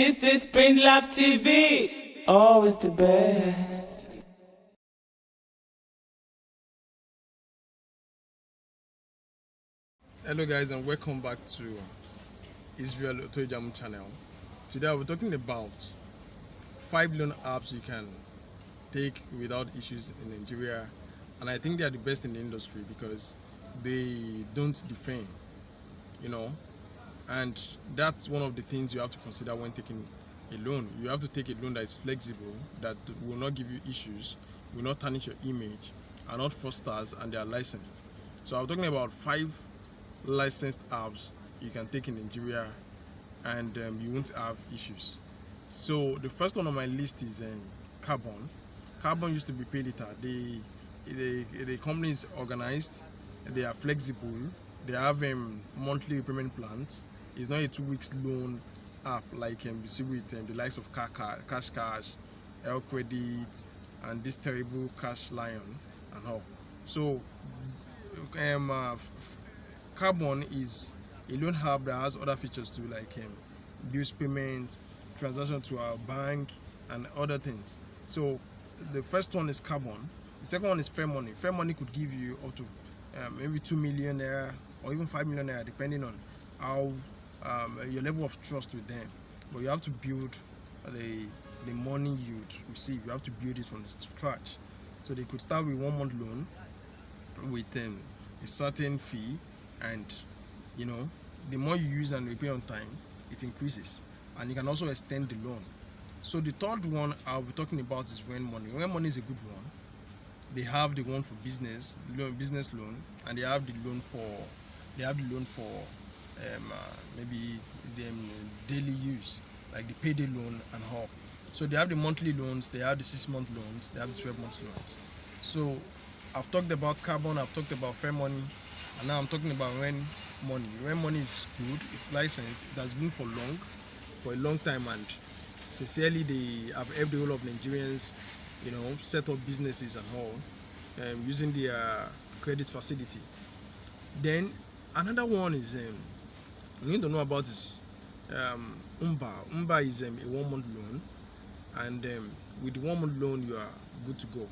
This is Print Lab TV, always the best. Hello guys, and welcome back to Israel Otojamu channel. Today we're talking about 5 loan apps you can take without issues in Nigeria, and I think they are the best in the industry because they don't defame, and that's one of the things you have to consider when taking a loan. You have to take a loan that is flexible, that will not give you issues, will not tarnish your image, are not fraudsters, and they are licensed. So I'm talking about 5 licensed apps you can take in Nigeria, and you won't have issues. So the first one on my list is Carbon. Carbon used to be pay later. The company is organized, they are flexible, they have monthly repayment plans. It's not a 2 weeks loan app like you see with the likes of Cash, L Credit, and this terrible Cash Lion and all. So Carbon is a loan app that has other features too, like bills payment, transaction to our bank, and other things. So the first one is Carbon. The second one is Fairmoney. Fairmoney could give you up to maybe 2 million naira or even 5 million naira, depending on how your level of trust with them. But you have to build the money you'd receive. You have to build it from the scratch. So they could start with 1 month loan with a certain fee, and the more you use and repay on time, it increases, and you can also extend the loan. So the third one I'll be talking about is Renmoney. Renmoney is a good one. They have the one for business loan, and they have the loan for maybe daily use, like the payday loan and all. So they have the monthly loans, they have the 6-month loans, they have the 12-month loans. So I've talked about Carbon, I've talked about Fairmoney, and now I'm talking about Renmoney. Renmoney is good, it's licensed, it has been for a long time, and sincerely they have helped the whole of Nigerians, set up businesses and all, using their credit facility. Then another one is you need to know about is Umba. Umba is a 1 month loan, and with the 1 month loan you are good to go.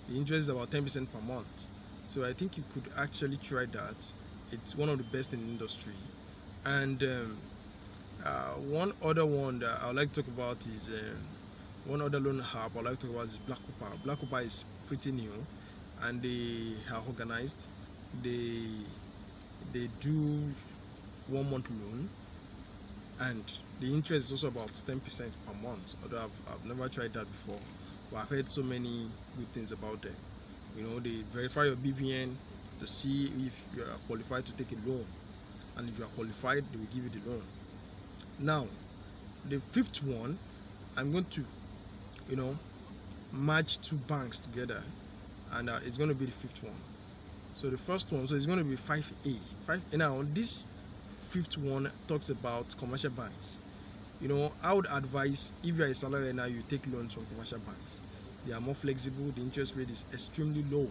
The interest is about 10% per month. So I think you could actually try that. It's one of the best in the industry. And one other one that I would like to talk about is one other loan app I would like to talk about is Black Copper. Black Copper is pretty new, and they are organized. They do 1 month loan, and the interest is also about 10% per month. Although I've never tried that before, but I've heard so many good things about them. They verify your BVN to see if you are qualified to take a loan, and if you are qualified, they will give you the loan. Now, the fifth one, I'm going to merge 2 banks together, and it's going to be the fifth one. So the first one, so it's going to be 5A. Now this fifth one talks about commercial banks. I would advise, if you're a salary earner, you take loans from commercial banks. They are more flexible, the interest rate is extremely low,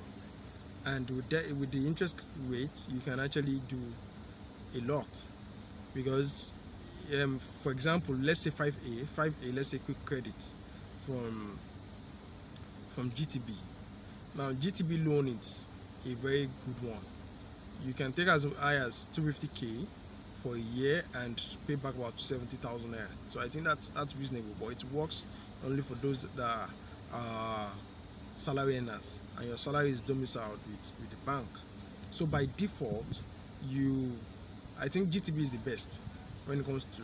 and with the interest rate you can actually do a lot. Because for example, let's say 5A, let's say quick credit from GTB. Now GTB loan is a very good one. You can take as high as 250k for a year and pay back about 70,000 naira. So I think that's reasonable, but it works only for those that are salary earners and your salary is domiciled with the bank. So by default, I think GTB is the best when it comes to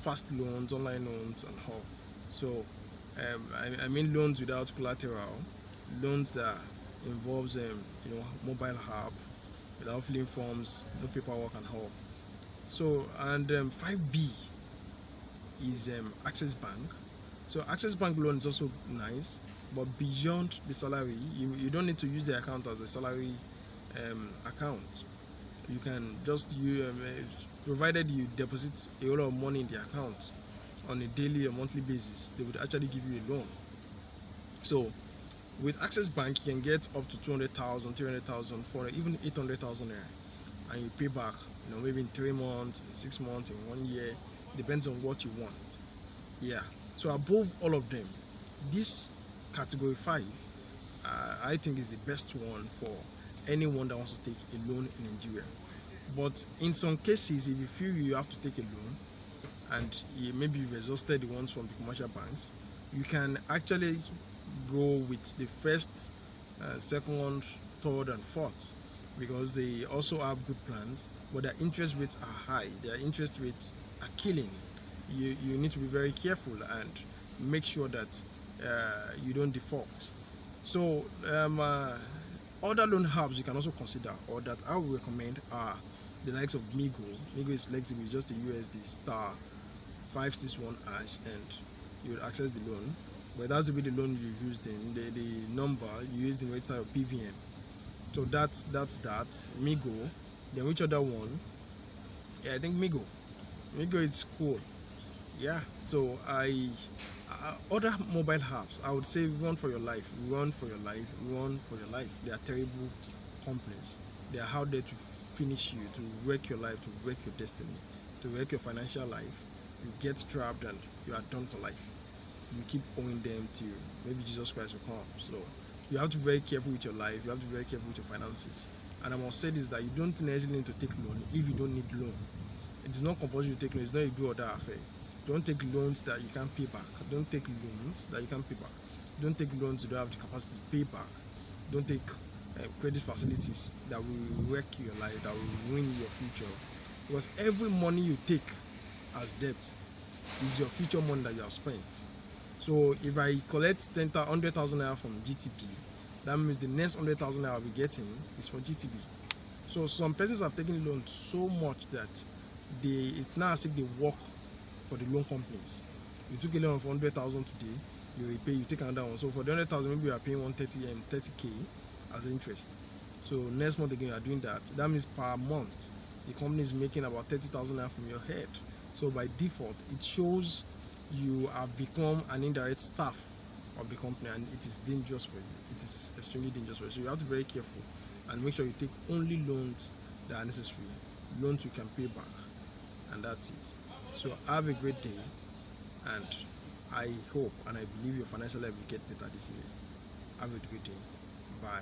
fast loans, online loans, and all. So I mean loans without collateral, loans that involves mobile app, without filling forms, no paperwork and all. So, and 5B is Access Bank. So Access Bank loan is also nice, but beyond the salary, you don't need to use the account as a salary account. You can just provided you deposit a lot of money in the account on a daily or monthly basis, they would actually give you a loan. So with Access Bank, you can get up to 200,000, 300,000, 400, even 800,000 naira, and you pay back, maybe in 3 months, in 6 months, in 1 year. Depends on what you want. Yeah. So above all of them, this category 5, I think is the best one for anyone that wants to take a loan in Nigeria. But in some cases, if you feel you have to take a loan and maybe you've exhausted the ones from the commercial banks, you can actually go with the first, second, third, and fourth, because they also have good plans, but their interest rates are high. Their interest rates are killing. You need to be very careful and make sure that you don't default. So other loan hubs you can also consider, or that I would recommend, are the likes of Migo. Migo is flexible, it's just a USD star 561 hash, and you will access the loan. But that's will be the loan you used in the number you used in register of PVN. So that's that. Migo. Then which other one? Yeah, I think Migo. Migo is cool. Yeah. So other mobile apps, I would say Run for Your Life. Run for Your Life. Run for Your Life. They are terrible companies. They are out there to finish you, to wreck your life, to wreck your destiny, to wreck your financial life. You get trapped and you are done for life. You keep owing them till maybe Jesus Christ will come. So you have to be very careful with your life. You have to be very careful with your finances. And I must say this, that you don't necessarily need to take loan if you don't need loan. It is not compulsory to take loan. It's not a do or die affair. Don't take loans that you can't pay back. Don't take loans that you can't pay back. Don't take loans you don't have the capacity to pay back. Don't take credit facilities that will wreck your life, that will ruin your future. Because every money you take as debt is your future money that you have spent. So if I collect 100,000 naira from GTP, that means the next 100,000 naira I'll be getting is for GTP. So some persons have taken loans so much that it's now as if they work for the loan companies. You took a loan of 100,000 today, you repay, you take another one. So for the 100,000, maybe you are paying 30k as interest. So next month again you are doing that. That means per month the company is making about 30,000 naira from your head. So by default, it shows you have become an indirect staff of the company, and it is dangerous for you. It is extremely dangerous for you. So you have to be very careful and make sure you take only loans that are necessary, loans you can pay back, and that's it. So have a great day, and I hope and I believe your financial life will get better this year. Have a good day. Bye.